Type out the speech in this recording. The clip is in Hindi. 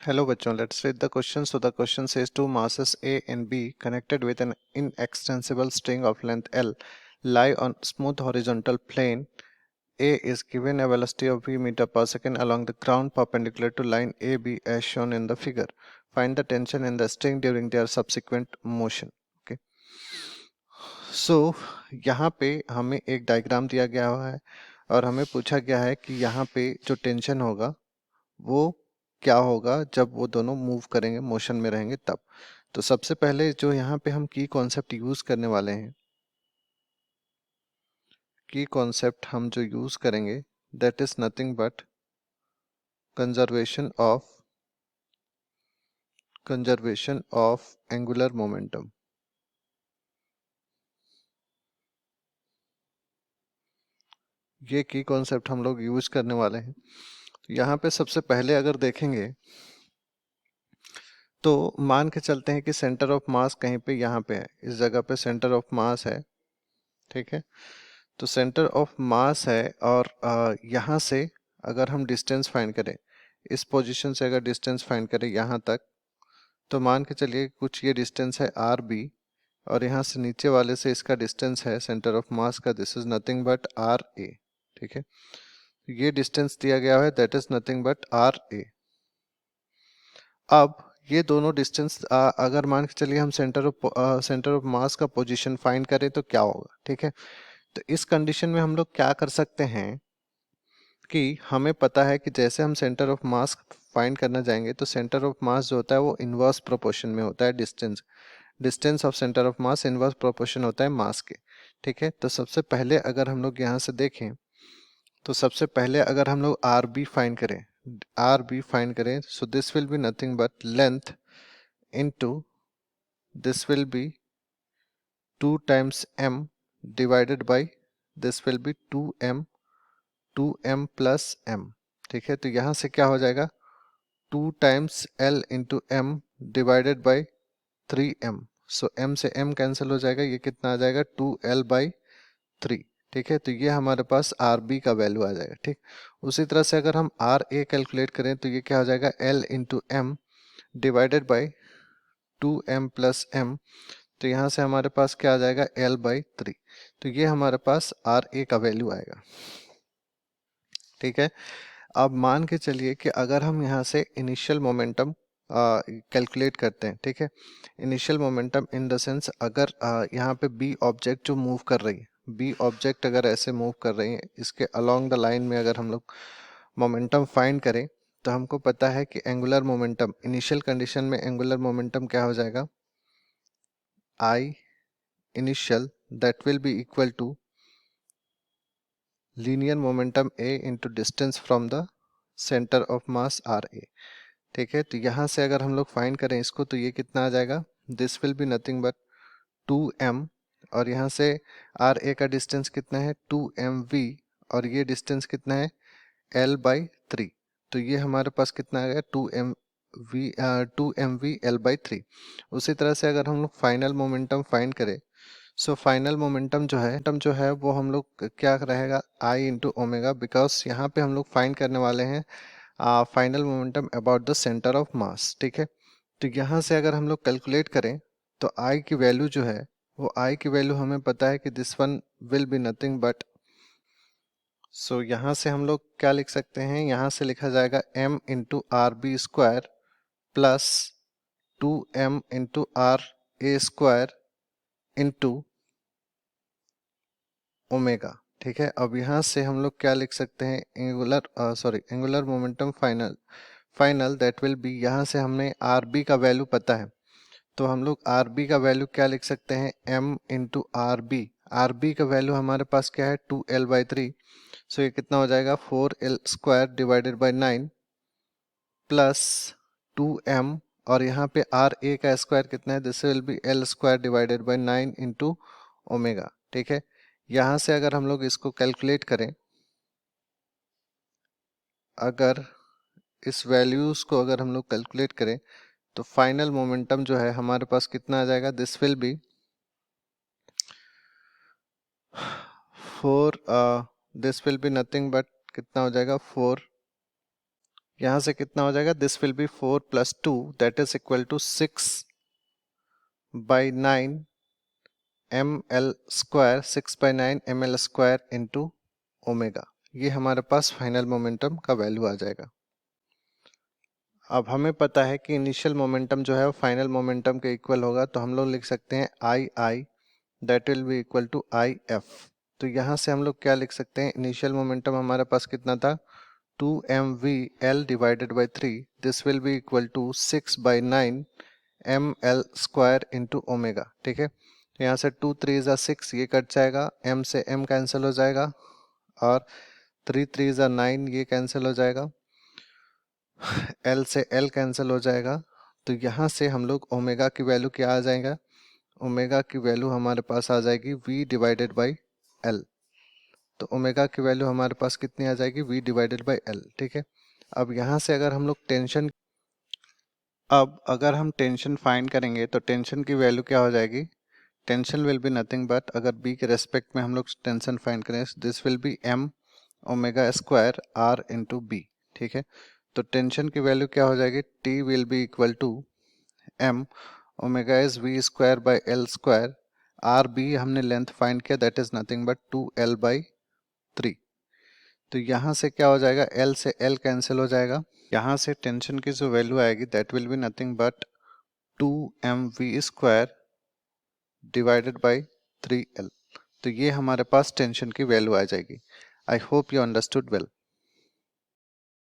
Hello bachon, let's read the question. So the question says two masses A and B connected with an inextensible string of length L lie on smooth horizontal plane. A is given a velocity of v meter per second along the ground perpendicular to line AB as shown in the figure. Find the tension in the string during their subsequent motion. Okay. So यहाँ पे हमें एक डायग्राम दिया गया हुआ है और हमें पूछा गया है कि यहाँ पे जो टेंशन होगा वो क्या होगा जब वो दोनों मूव करेंगे, मोशन में रहेंगे तब। तो सबसे पहले जो यहाँ पे हम की कॉन्सेप्ट यूज करने वाले हैं, की कॉन्सेप्ट हम जो यूज करेंगे that is nothing but conservation of angular momentum. ये की कॉन्सेप्ट हम लोग यूज करने वाले हैं। तो यहाँ पे सबसे पहले अगर देखेंगे तो मान के चलते हैं कि सेंटर ऑफ मास कहीं पे यहाँ पे है, इस जगह पे सेंटर ऑफ मास है। ठीक है, तो सेंटर ऑफ मास है और यहाँ से अगर हम डिस्टेंस फाइंड करें, इस पोजीशन से अगर डिस्टेंस फाइंड करें यहाँ तक, तो मान के चलिए कुछ ये डिस्टेंस है आर बी और यहाँ से नीचे वाले से इसका डिस्टेंस है सेंटर ऑफ मास का, this is nothing but R A. ठीक है, ये डिस्टेंस दिया गया है that is nothing but R A. अब ये दोनों डिस्टेंस अगर मान के चलिए हम सेंटर ऑफ मास का पोजीशन फाइंड करें तो क्या होगा। ठीक है, तो इस कंडीशन में हम लोग क्या कर सकते हैं कि हमें पता है कि जैसे हम सेंटर ऑफ मास फाइंड करना जाएंगे तो सेंटर ऑफ मास जो होता है वो इनवर्स प्रोपोर्शन में होता है distance, distance of centre of mass inverse proportion होता है मास के। ठीक है, तो सबसे पहले अगर हम लोग यहाँ से देखें तो सबसे पहले अगर हम लोग आर बी फाइंड करें, आर बी फाइंड करें, so this will be nothing but length into this will B 2 times m divided by this will be 2m, 2m plus m। ठीक है, तो यहाँ से क्या हो जाएगा 2 times l into m divided by 3m। So m से m कैंसिल हो जाएगा, ये कितना आ जाएगा 2l by 3। ठीक है, तो ये हमारे पास आर बी का वैल्यू आ जाएगा। ठीक, उसी तरह से अगर हम आर ए कैलकुलेट करें तो ये क्या हो जाएगा l into m divided by 2m plus m। तो यहाँ से हमारे पास क्या आ जाएगा l बाई 3। तो ये हमारे पास आर ए का वैल्यू आएगा। ठीक है, अब मान के चलिए कि अगर हम यहाँ से इनिशियल मोमेंटम कैलकुलेट करते हैं। ठीक है, initial momentum in the sense अगर यहाँ पे बी ऑब्जेक्ट जो मूव कर रही है, बी ऑब्जेक्ट अगर ऐसे मूव कर रही है, इसके अलोंग द लाइन में अगर हम लोग मोमेंटम फाइंड करें तो हमको पता है कि एंगुलर मोमेंटम इनिशियल कंडीशन में एंगुलर मोमेंटम क्या हो जाएगा आई initial that will be equal to linear momentum a into distance from the center of mass r a। ठीक है, तो यहाँ से अगर हम लोग फाइंड करें इसको तो ये कितना आ जाएगा, this will be nothing but 2m और यहाँ से आर ए का डिस्टेंस कितना है 2mv और ये डिस्टेंस कितना है l बाई 3। तो ये हमारे पास कितना आ गया 2mv l बाई 3। उसी तरह से अगर हम लोग फाइनल मोमेंटम फाइंड करें, सो फाइनल मोमेंटम जो है वो हम लोग क्या रहेगा आई इंटू ओमेगा, बिकॉज यहाँ पे हम लोग फाइंड करने वाले हैं final momentum about the centre of मास। ठीक है, तो यहाँ से अगर हम लोग कैलकुलेट करें तो आई की वैल्यू जो है वो आई की वैल्यू हमें पता है कि this one will be nothing but, so यहाँ से हम लोग क्या लिख सकते हैं, यहाँ से लिखा जाएगा m into r b square plus 2m into r a square into omega. ठीक है, अब यहाँ से हम लोग क्या लिख सकते हैं angular momentum final that will B, यहाँ से हमने आर बी का वैल्यू पता है तो हम लोग आर बी का वैल्यू क्या लिख सकते हैं m into r b. R b का वैल्यू हमारे पास क्या है 2l बाई 3। सो ये कितना हो जाएगा 4l square divided by 9 plus 2m और यहाँ पे आर ए का स्क्वायर कितना है, this will B l square divided by 9 into omega. ठीक है, यहाँ से अगर हम लोग इसको कैलकुलेट करें, अगर इस वैल्यूज को अगर हम लोग कैलकुलेट करें तो फाइनल मोमेंटम जो है हमारे पास कितना आ जाएगा, this will be 4, this will be nothing but कितना हो जाएगा 4 यहाँ से कितना हो जाएगा, this will be 4 + 2 that is equal to 6/9 ml², 6/9 ml² into omega. ये हमारे पास फाइनल मोमेंटम का वैल्यू आ जाएगा। अब हमें पता है कि इनिशियल मोमेंटम जो है वो फाइनल मोमेंटम के इक्वल होगा, तो हम लोग लिख सकते हैं I that will be equal to I F. तो यहाँ से हम लोग क्या लिख सकते हैं, इनिशियल मोमेंटम हमारे पास कितना था, 2mvl divided by 3, this will be equal to 6/9 ml² into omega. ठीक है, यहाँ से 2 3 ज़ा 6, ये कट जाएगा, m से m कैंसिल हो जाएगा, और 3 3 ज़ा 9, ये कैंसिल हो जाएगा, L से L कैंसिल हो जाएगा। तो यहाँ से हम लोग ओमेगा की वैल्यू क्या आ जाएगा, ओमेगा की वैल्यू हमारे पास आ जाएगी v डिवाइडेड बाई L। तो ओमेगा की वैल्यू हमारे पास कितनी आ जाएगी, v डिवाइडेड बाई L। ठीक है, अब यहाँ से अगर हम लोग अगर हम टेंशन फाइंड करेंगे तो टेंशन की वैल्यू क्या हो जाएगी, tension will be nothing but, अगर b के रेस्पेक्ट में हम लोग टेंशन फाइंड करें, this will B m omega square r into b। ठीक है, तो टेंशन की वैल्यू क्या हो जाएगी, t will be equal to m omega is v² by l², r b हमने लेंथ फाइंड किया, that is nothing but 2l/3। तो यहाँ से क्या हो जाएगा, l से l कैंसिल हो जाएगा, यहाँ से टेंशन की जो वैल्यू आएगी that will be nothing but 2mv² divided by 3l। तो ये हमारे पास टेंशन की वैल्यू आ जाएगी। I hope you understood well.